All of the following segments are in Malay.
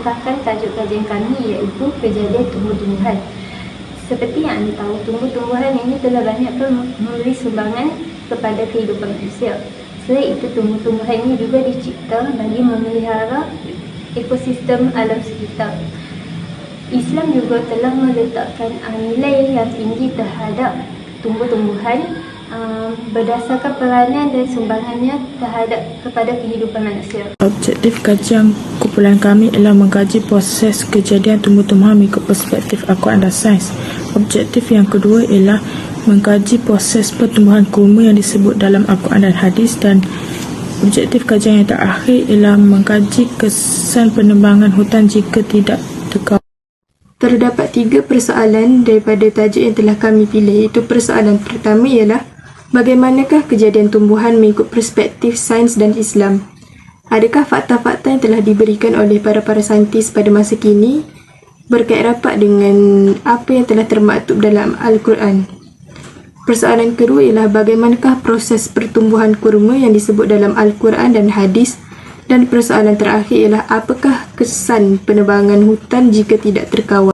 merupakan tajuk kajian kami, iaitu kejadian tumbuh-tumbuhan. Seperti yang anda tahu, tumbuh-tumbuhan ini telah banyak memberi sumbangan kepada kehidupan manusia. Selain itu, tumbuh-tumbuhan ini juga dicipta bagi memelihara ekosistem alam sekitar. Islam juga telah meletakkan nilai yang tinggi terhadap tumbuh-tumbuhan berdasarkan peranan dan sumbangannya kepada kehidupan manusia. Objektif kajian kumpulan kami ialah mengkaji proses kejadian tumbuh-tumbuhan mengikut perspektif Al-Quran dan sains. Objektif yang kedua ialah mengkaji proses pertumbuhan kurma yang disebut dalam Al-Quran dan hadis, dan objektif kajian yang terakhir ialah mengkaji kesan penebangan hutan jika tidak terkawal. Terdapat 3 persoalan daripada tajuk yang telah kami pilih, iaitu persoalan pertama ialah bagaimanakah kejadian tumbuhan mengikut perspektif sains dan Islam? Adakah fakta-fakta yang telah diberikan oleh para saintis pada masa kini berkait rapat dengan apa yang telah termaktub dalam Al-Quran? Persoalan kedua ialah bagaimanakah proses pertumbuhan kurma yang disebut dalam Al-Quran dan hadis? Dan persoalan terakhir ialah apakah kesan penebangan hutan jika tidak terkawal?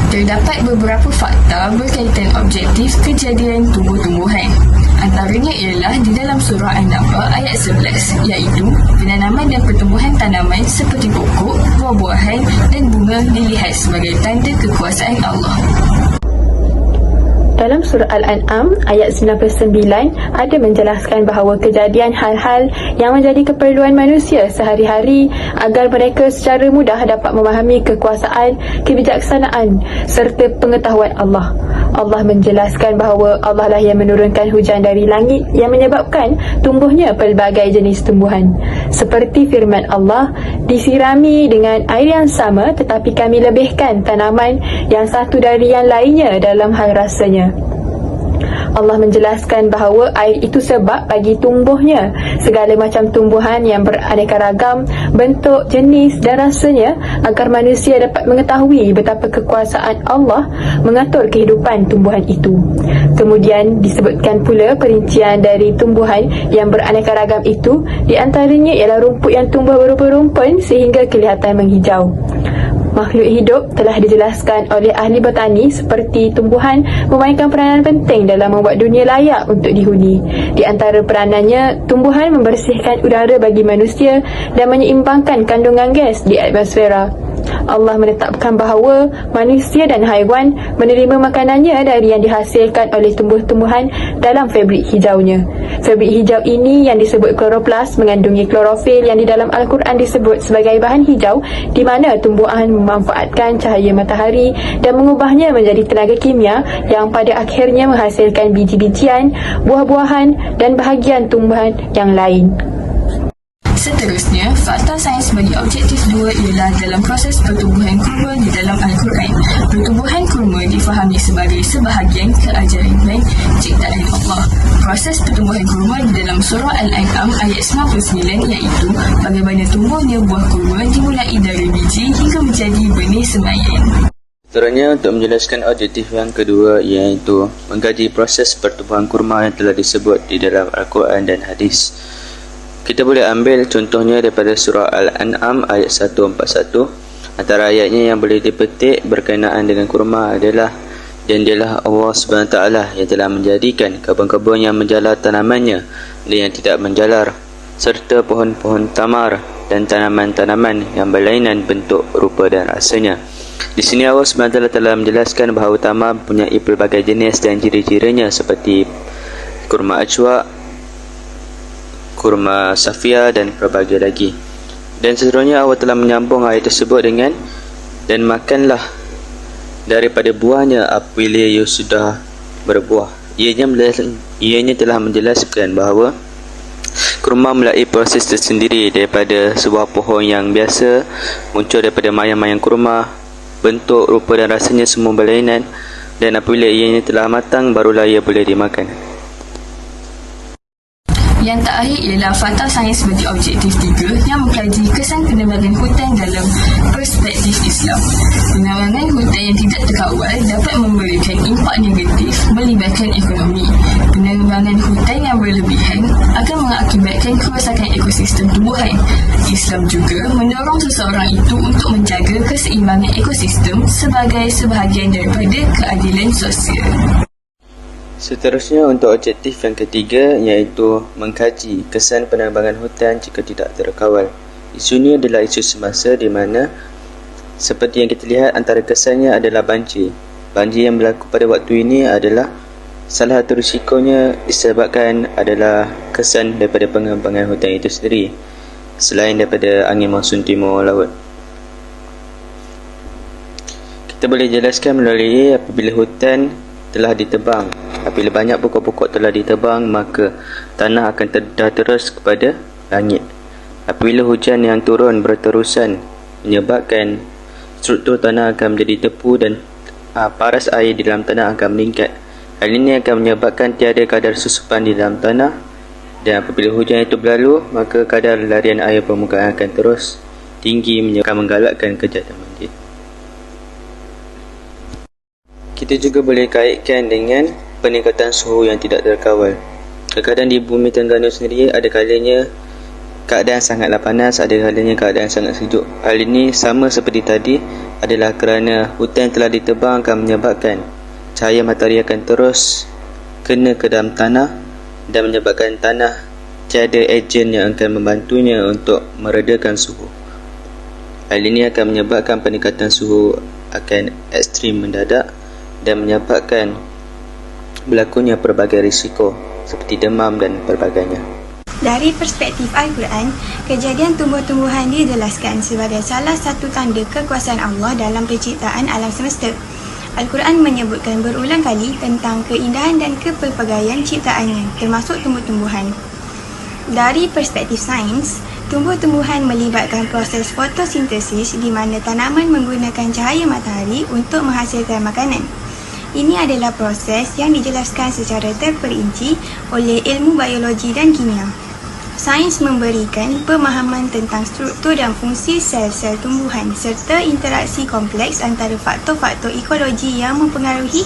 Terdapat beberapa fakta berkaitan objektif kejadian tumbuh-tumbuhan. Antaranya ialah di dalam surah An-Naba ayat 11, iaitu penanaman dan pertumbuhan tanaman seperti pokok, buah-buahan dan bunga dilihat sebagai tanda kekuasaan Allah. Dalam surah Al-An'am ayat 99 ada menjelaskan bahawa kejadian hal-hal yang menjadi keperluan manusia sehari-hari agar mereka secara mudah dapat memahami kekuasaan, kebijaksanaan serta pengetahuan Allah. Allah menjelaskan bahawa Allah lah yang menurunkan hujan dari langit yang menyebabkan tumbuhnya pelbagai jenis tumbuhan. Seperti firman Allah, disirami dengan air yang sama tetapi kami lebihkan tanaman yang satu dari yang lainnya dalam hal rasanya. Allah menjelaskan bahawa air itu sebab bagi tumbuhnya segala macam tumbuhan yang beraneka ragam, bentuk, jenis dan rasanya agar manusia dapat mengetahui betapa kekuasaan Allah mengatur kehidupan tumbuhan itu. Kemudian disebutkan pula perincian dari tumbuhan yang beraneka ragam itu, di antaranya ialah rumput yang tumbuh berupa rumpun sehingga kelihatan menghijau. Makhluk hidup telah dijelaskan oleh ahli botani seperti tumbuhan memainkan peranan penting dalam membuat dunia layak untuk dihuni. Di antara peranannya, tumbuhan membersihkan udara bagi manusia dan menyeimbangkan kandungan gas di atmosfera. Allah menetapkan bahawa manusia dan haiwan menerima makanannya dari yang dihasilkan oleh tumbuh-tumbuhan dalam fabrik hijaunya. Fabrik hijau ini yang disebut kloroplas mengandungi klorofil yang di dalam Al-Quran disebut sebagai bahan hijau, di mana tumbuhan memanfaatkan cahaya matahari dan mengubahnya menjadi tenaga kimia yang pada akhirnya menghasilkan biji-bijian, buah-buahan dan bahagian tumbuhan yang lain. Seterusnya, fakta sains bagi objektif 2 ialah dalam proses pertumbuhan kurma di dalam Al-Quran. Pertumbuhan kurma difahami sebagai sebahagian keajaiban ciptaan Allah. Proses pertumbuhan kurma di dalam surah Al-An'am ayat 99 iaitu bagaimana tumbuhnya buah kurma dimulai dari biji hingga menjadi benih semayan. Seterusnya, untuk menjelaskan objektif yang kedua iaitu mengkaji proses pertumbuhan kurma yang telah disebut di dalam Al-Quran dan hadis. Kita boleh ambil contohnya daripada surah Al-An'am ayat 141. Antara ayatnya yang boleh dipetik berkenaan dengan kurma adalah, dan dialah Allah SWT yang telah menjadikan kebun-kebun yang menjalar tanamannya dan yang tidak menjalar, serta pohon-pohon tamar dan tanaman-tanaman yang berlainan bentuk, rupa dan rasanya. Di sini Allah SWT telah menjelaskan bahawa tamar mempunyai pelbagai jenis dan ciri-cirinya seperti kurma ajwa, kurma safia dan pelbagai lagi. Dan seterusnya Allah telah menyambung ayat tersebut dengan, dan makanlah daripada buahnya apabila ia sudah berbuah. Ianya telah menjelaskan bahawa kurma melalui proses tersendiri daripada sebuah pohon yang biasa, muncul daripada mayang-mayang kurma, bentuk, rupa dan rasanya semua berlainan, dan apabila ianya telah matang barulah ia boleh dimakan. Yang terakhir ialah fakta sains bagi objektif 3 yang mengkaji kesan penebangan hutan dalam perspektif perspektif Islam. Penerangan hutan yang tidak terkawal dapat memberikan impak negatif melibatkan ekonomi. Penerangan hutan yang berlebihan akan mengakibatkan kerosakan ekosistem tumbuhan. Islam juga mendorong seseorang itu untuk menjaga keseimbangan ekosistem sebagai sebahagian daripada keadilan sosial. Seterusnya untuk objektif yang ketiga iaitu mengkaji kesan penebangan hutan jika tidak terkawal. Isu ini adalah isu semasa di mana seperti yang kita lihat antara kesannya adalah banjir. Banjir yang berlaku pada waktu ini adalah salah satu risikonya disebabkan adalah kesan daripada pengembangan hutan itu sendiri selain daripada angin monsun timur laut. Kita boleh jelaskan melalui apabila hutan telah ditebang. Apabila banyak pokok-pokok telah ditebang, maka tanah akan terus kepada langit. Apabila hujan yang turun berterusan menyebabkan struktur tanah akan menjadi tepu dan paras air di dalam tanah akan meningkat. Hal ini akan menyebabkan tiada kadar susupan di dalam tanah, dan apabila hujan itu berlalu, maka kadar larian air permukaan akan terus tinggi, akan menggalakkan kejadian banjir. Kita juga boleh kaitkan dengan peningkatan suhu yang tidak terkawal. Kadang-kadang di bumi Terengganu sendiri ada kalanya keadaan sangatlah panas, ada kalanya keadaan sangat sejuk. Hal ini sama seperti tadi adalah kerana hutan telah ditebang akan menyebabkan cahaya matahari akan terus kena ke dalam tanah dan menyebabkan tanah tiada ejen yang akan membantunya untuk meredakan suhu. Hal ini akan menyebabkan peningkatan suhu akan ekstrim mendadak dan menyebabkan berlakunya pelbagai risiko seperti demam dan pelbagainya. Dari perspektif Al-Quran, kejadian tumbuh-tumbuhan dijelaskan sebagai salah satu tanda kekuasaan Allah dalam penciptaan alam semesta. Al-Quran menyebutkan berulang kali tentang keindahan dan kepelbagaian ciptaannya, termasuk tumbuh-tumbuhan. Dari perspektif sains, tumbuh-tumbuhan melibatkan proses fotosintesis di mana tanaman menggunakan cahaya matahari untuk menghasilkan makanan. Ini adalah proses yang dijelaskan secara terperinci oleh ilmu biologi dan kimia. Sains memberikan pemahaman tentang struktur dan fungsi sel-sel tumbuhan serta interaksi kompleks antara faktor-faktor ekologi yang mempengaruhi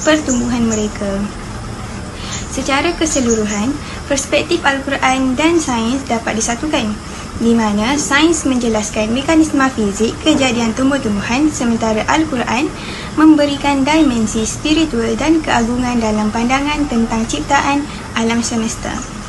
pertumbuhan mereka. Secara keseluruhan, perspektif Al-Quran dan sains dapat disatukan, di mana sains menjelaskan mekanisme fizik kejadian tumbuh-tumbuhan sementara Al-Quran memberikan dimensi spiritual dan keagungan dalam pandangan tentang ciptaan alam semesta.